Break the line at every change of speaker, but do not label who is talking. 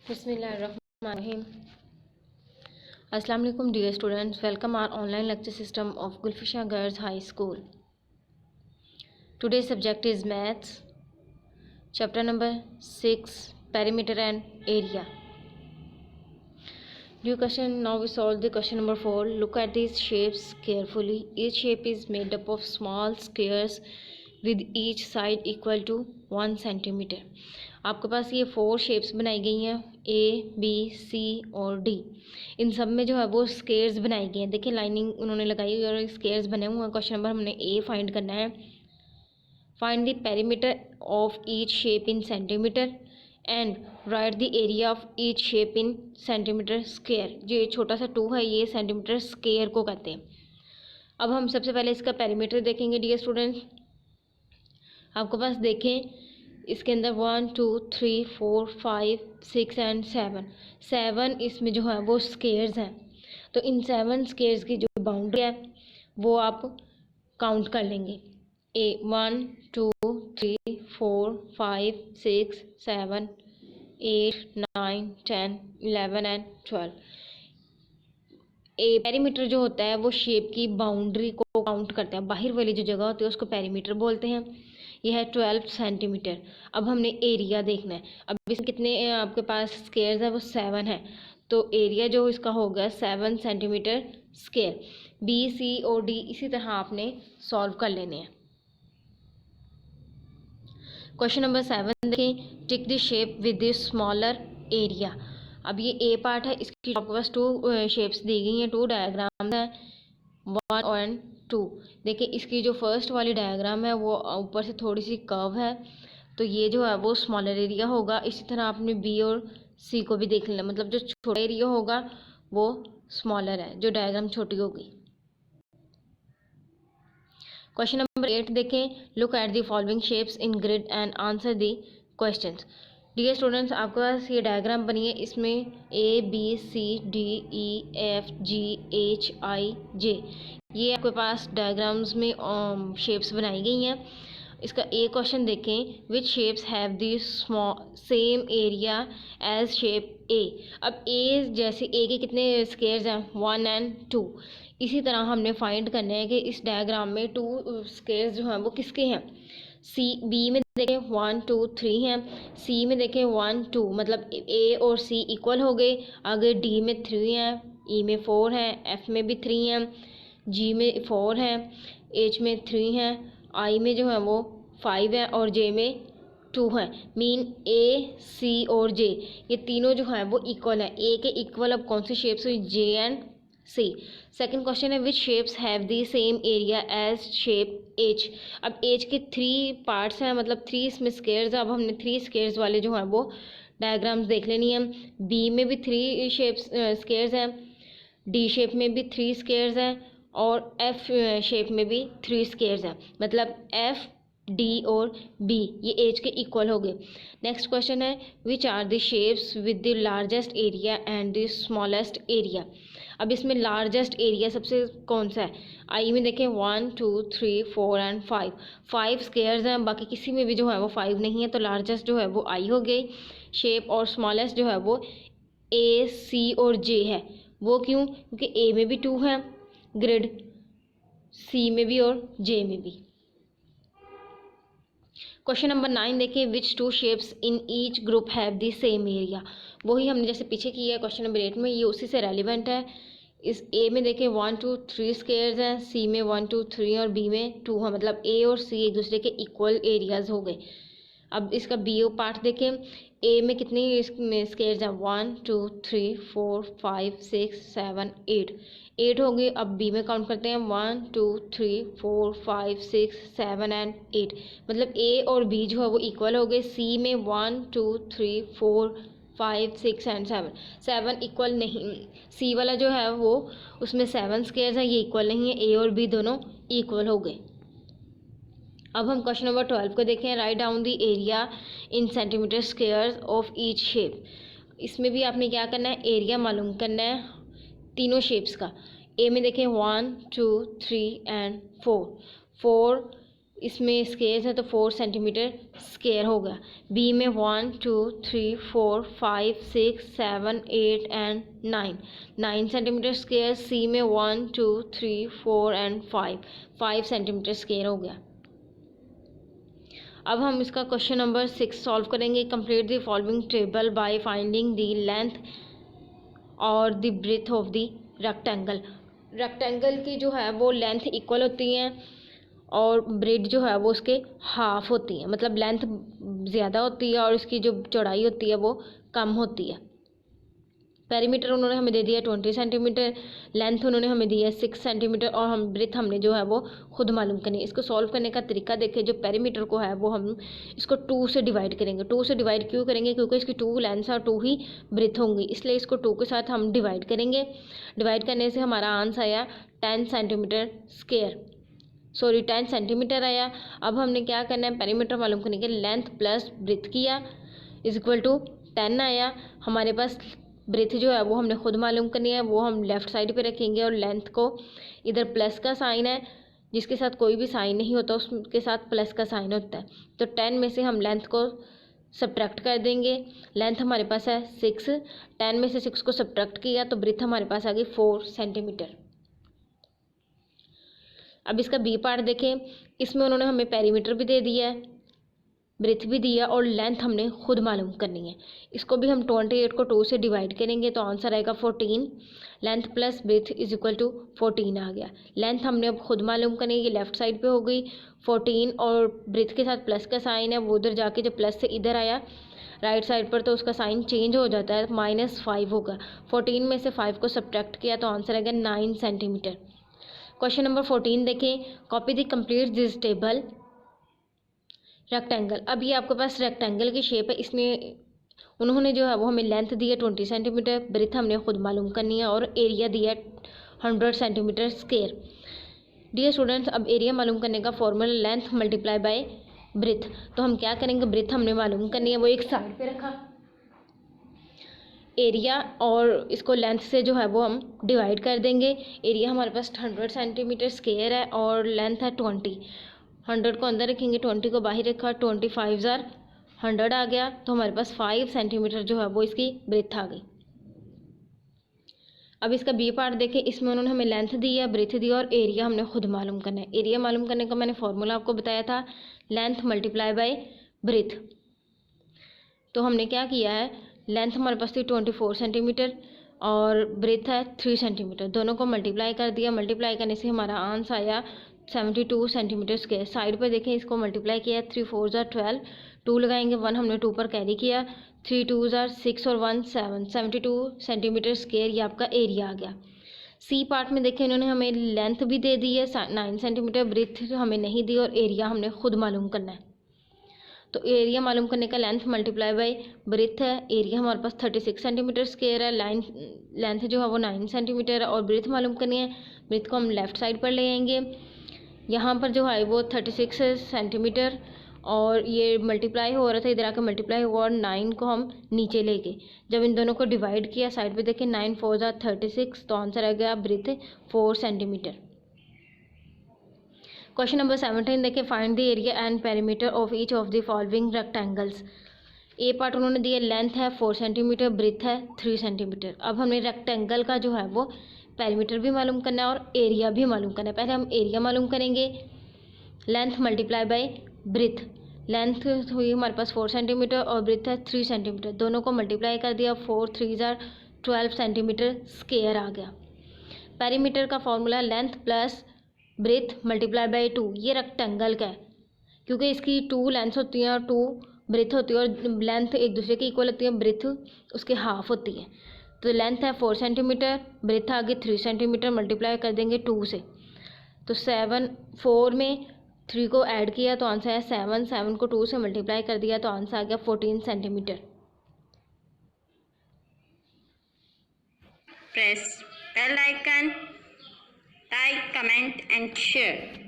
Bismillahirrahmanirrahim. Assalamu alaikum dear students. Welcome our online lecture system of Gulfisha Girls High School. Today's subject is Maths. Chapter number 6, Perimeter and Area. New question. Now we solve the question number 4. Look at these shapes carefully. Each shape is made up of small squares with each side equal to 1 centimeter. आपके पास ये 4 shapes बनाई गई हैं, A, B, C और D. इन सब में जो है वो स्क्वायर्स बनाई गई हैं. देखिए लाइनिंग उन्होंने लगाई हुई और स्क्वायर्स बने हुए हैं. क्वेश्चन नंबर हमने A फाइंड करना है. Find the perimeter of each shape in centimetre and right the area of each shape in centimetre square. जो ये छोटा सा 2 है ये सेंटीमीटर स्क्वायर को कहते हैं. अब हम सबसे पहले इसका पेरीमीटर देखेंगे डियर स्टूडेंट्स. आपके पास देखें इसके अंदर 1 2 3 4 5 6 एंड 7 इसमें जो है वो स्क्वायर्स हैं. तो इन 7 स्क्वायर्स की जो बाउंड्री है वो आप काउंट कर लेंगे. 1 2 3 4 5 6 7 8 9 10 11 एंड 12. पेरीमीटर जो होता है वो शेप की बाउंड्री को काउंट करता है. बाहर वाली जो जगह होती है उसको पेरीमीटर बोलते हैं. यह है 12 सेंटीमीटर. अब हमने एरिया देखना है. अब इसमें कितने आपके पास स्क्वायर्स है वो 7 है. तो एरिया जो इसका होगा 7 सेंटीमीटर स्क्वायर. बी सी और डी इसी तरह आपने सॉल्व कर लेने हैं. क्वेश्चन नंबर 7 देखें. Tick the shape with the smaller area. अब ये ए पार्ट है. इसकी आपके पास 2 शेप्स दी गई हैं, 2 डायग्राम हैं 1 और 2. देखिए इसकी जो फर्स्ट वाली डायग्राम है वो ऊपर से थोड़ी सी कर्व है तो ये जो है वो स्मॉलर एरिया होगा. इसी तरह आपने बी और सी को भी देख लेना. मतलब जो छोटा एरिया होगा वो स्मॉलर है, जो डायग्राम छोटी होगी. क्वेश्चन नंबर 8 देखें. Look at the following shapes in grid and answer the questions. Dear students आपके पास ये डायग्राम बनी है. इसमें A B C D E F G H I J ये आपके पास डायग्राम्स में शेप्स बनाई गई हैं. इसका ए क्वेश्चन देखें. Which shapes have the same area as shape A. अब ए जैसे ए के कितने स्क्वायर्स हैं 1 एंड 2. इसी तरह हमने फाइंड करना है कि इस डायग्राम में 2 स्क्वायर्स जो हैं वो किसके हैं. सी बी में देखें 1 2 3 हैं. सी में देखें 1 2 मतलब ए और सी इक्वल हो गए. आगे डी में 3 हैं, ई में 4 हैं, एफ में भी 3 हैं, जी में 4 हैं, एच में 3 हैं, आई में जो है वो 5 है और जे में 2 है. मीन ए सी और जे ये तीनों जो हैं वो इक्वल है. ए के इक्वल अब कौन सी शेप्स हुई J and C. Second question है which shapes have the same area as shape H. अब एच के 3 पार्ट्स हैं मतलब 3 इसमें स्क्वायर्स. अब हमने 3 स्क्वायर्स वाले जो हैं वो डायग्राम्स देख लेनी है. बी में भी 3 शेप्स स्क्वायर्स हैं, डी शेप में भी 3 स्क्वायर्स हैं और एफ शेप में भी 3 स्क्वायर्स हैं. मतलब एफ डी और बी ये एच के इक्वल हो गए. नेक्स्ट क्वेश्चन है which are the shapes with the largest area and the smallest area. अब इसमें लार्जेस्ट एरिया सबसे कौन सा है. आई में देखें 1 2 3 4 एंड 5 स्क्वायर्स हैं. बाकी किसी में भी जो है वो 5 नहीं है तो लार्जेस्ट जो है वो आई हो गई शेप. और स्मॉलेस्ट जो है वो ए सी और जे है. वो क्यों? क्योंकि ए में भी 2 है ग्रिड, सी में भी और जे में भी. क्वेश्चन नंबर 9 देखिए. विच 2 shapes in each group have the same area. वही हमने जैसे पीछे किया है क्वेश्चन नंबर 8 में, ये उसी से रेलिवेंट है. इस ए में देखें 1 2 3 स्क्वायर्स हैं, सी में 1 2 3 और बी में 2 है. मतलब ए और सी एक दूसरे के इक्वल एरियाज हो गए. अब इसका बी पार्ट देखें. ए में कितनी स्क्वायर्स हैं 1 2 3 4 5 6 7 8 हो गई. अब बी में काउंट करते हैं 1 2 3 4 5 6 7 एंड 8. मतलब ए और बी जो है वो इक्वल हो गए. सी में 1 2 3 4 5 6 एंड 7 इक्वल नहीं. सी वाला जो है वो उसमें 7 स्क्वायर्स हैं, ये इक्वल नहीं है. ए और बी दोनों इक्वल हो गए. अब हम क्वेश्चन नंबर 12 को देखें. Write down the area in centimetre squares of each shape. इसमें भी आपने क्या करना है एरिया मालूम करना है तीनों शेप्स का. ए में देखें 1 2 3 एंड 4 इसमें स्केयर है तो 4 सेंटीमीटर स्केयर हो गया। बी में 1 2 3 4 5 6 7 8 एंड 9 सेंटीमीटर स्केयर। सी में 1 2 3 4 एंड 5 सेंटीमीटर स्केयर हो गया। अब हम इसका क्वेश्चन नंबर 6 सॉल्व करेंगे। Complete the following table by finding the length और the breadth of the rectangle. Rectangle की जो है वो लेंथ इक्वल होती है और ब्रेथ जो है वो उसके हाफ होती है, मतलब लेंथ ज़्यादा होती है और इसकी जो चौड़ाई होती है वो कम होती है। पेरीमीटर उन्होंने हमें दे दिया 20 सेंटीमीटर, लेंथ उन्होंने हमें दी है 6 सेंटीमीटर और हम ब्रेथ हमने जो है वो खुद मालूम करनी है। इसको सॉल्व करने का तरीका देखें। जो पेरीमीटर को है वो हम इसको 2 से डिवाइड करेंगे। 2 से डिवाइड क्यों करेंगे? क्योंकि इसकी 2 लेंथ और 2 ही ब्रेथ होंगी, इसलिए इसको 2 के साथ हम डिवाइड करेंगे। डिवाइड करने से हमारा आंसर आया 10 सेंटीमीटर स्क्वायर, 10 सेंटीमीटर आया। अब हमने क्या करना है, पेरीमीटर मालूम करने के लेंथ प्लस ब्रेथ किया इज इक्वल टू 10 आया। हमारे पास ब्रेथ जो है वो हमने खुद मालूम करनी है, वो हम लेफ़्ट साइड पे रखेंगे और लेंथ को इधर प्लस का साइन है, जिसके साथ कोई भी साइन नहीं होता उसके साथ प्लस का साइन होता है। तो 10 में से हम लेंथ को सब्ट्रैक्ट कर देंगे। लेंथ हमारे पास है 6, 10 में से 6 को सब्ट्रैक्ट किया तो ब्रेथ हमारे पास आ गई 4 सेंटीमीटर। अब इसका बी पार्ट देखें। इसमें उन्होंने हमें पेरीमीटर भी दे दिया है, ब्रेथ भी दिया और लेंथ हमने खुद मालूम करनी है। इसको भी हम 28 को 2 से डिवाइड करेंगे तो आंसर आएगा 14। Length plus breadth is equal to 14 आ गया। लेंथ हमने अब खुद मालूम करनी है, ये लेफ्ट साइड पे हो गई 14 और ब्रेथ के साथ प्लस का साइन है, वो उधर जाके जब प्लस से इधर आया राइट साइड पर तो उसका साइन चेंज हो जाता है, -5 होगा। 14 में से 5 को सब्ट्रैक्ट किया तो आंसर आएगा 9 सेंटीमीटर। क्वेश्चन नंबर 14 देखें। Copy the complete this table rectangle. अब ये आपके पास रेक्टेंगल की शेप है, इसमें उन्होंने जो है वो हमें लेंथ दी है 20 सेंटीमीटर, ब्रेथ हमने खुद मालूम करनी है और एरिया दिया है 100 सेंटीमीटर स्क्वायर। डियर स्टूडेंट्स, अब एरिया मालूम करने का formula length multiply by breath. तो हम क्या करेंगे, ब्रेथ हमने मालूम करनी है, वो एक साइड पे रखा एरिया और इसको लेंथ से जो है वो हम डिवाइड कर देंगे। एरिया हमारे पास 100 सेंटीमीटर स्क्वायर है और लेंथ है 20। 100 को अंदर रखेंगे, 20 को बाहर रखा, 25 100 आ गया तो हमारे पास 5 सेंटीमीटर जो है वो इसकी ब्रेथ आ गई। अब इसका बी पार्ट देखें। इसमें उन्होंने हमें लेंथ दी है, ब्रेथ दी और एरिया हमने खुद मालूम करना है। एरिया मालूम करने का मैंने फॉर्मूला आपको बताया था, लेंथ मल्टीप्लाई बाय ब्रेथ। तो हमने क्या किया है, लेंथ हमारे पास थी 24 सेंटीमीटर और ब्रेथ है 3 सेंटीमीटर, दोनों को मल्टीप्लाई कर दिया। मल्टीप्लाई करने से हमारा आंसर आया 72 सेंटीमीटर स्क्वायर। साइड पर देखें, इसको मल्टीप्लाई किया, 3 4 12, 2 लगाएंगे, 1 हमने 2 पर कैरी किया, 3 2 6 और 1 7, 72 सेंटीमीटर स्क्वायर ये आपका एरिया आ गया। सी पार्ट में देखें, इन्होंने हमें लेंथ भी दे दी है 9 सेंटीमीटर, ब्रेथ हमें नहीं दी और एरिया हमने खुद मालूम करना है। तो एरिया मालूम करने का लेंथ मल्टीप्लाई बाय ब्रेथ है। एरिया हमारे पास 36 सेंटीमीटर स्क्वायर है, लेंथ जो है वो 9 सेंटीमीटर है और ब्रेथ मालूम करनी है। ब्रेथ को हम लेफ़्ट साइड पर ले आएंगे, यहाँ पर जो है वो 36 सेंटीमीटर और ये मल्टीप्लाई हो रहा था, इधर आकर मल्टीप्लाई हुआ और 9 को हम नीचे ले गए। जब इन दोनों को डिवाइड किया साइड पे देखें, 9 4 36 तो आंसर आ गया ब्रेथ 4 सेंटीमीटर। क्वेश्चन नंबर 17 देखिए। Find the area and perimeter of each of the following rectangles. A part उन्होंने दिया, लेंथ है 4 सेंटीमीटर, ब्रेथ है 3 सेंटीमीटर। अब हमने रेक्टेंगल का जो है वो पेरीमीटर भी मालूम करना है और एरिया भी मालूम करना है। पहले हम एरिया मालूम करेंगे, length multiply by breath. Length हुई हमारे पास 4 सेंटीमीटर और ब्रेथ है 3 सेंटीमीटर, दोनों को मल्टीप्लाई कर दिया, 4 3 12 सेंटीमीटर स्क्वायर आ गया। पेरीमीटर का formula length plus breath multiply by 2। ये रेक्टेंगल का है क्योंकि इसकी 2 लेंथ होती हैं और 2 ब्रेथ होती है और लेंथ एक दूसरे की इक्वल होती है, ब्रेथ उसके हाफ होती है। तो लेंथ है 4 सेंटीमीटर, ब्रेथ आगे 3 सेंटीमीटर, मल्टीप्लाई कर देंगे 2 से तो 7, 4 में 3 को ऐड किया तो आंसर है 7, 7 को 2 से मल्टीप्लाई कर दिया तो आंसर आ गया 14 centimetre.
Press bell icon, like, comment and share.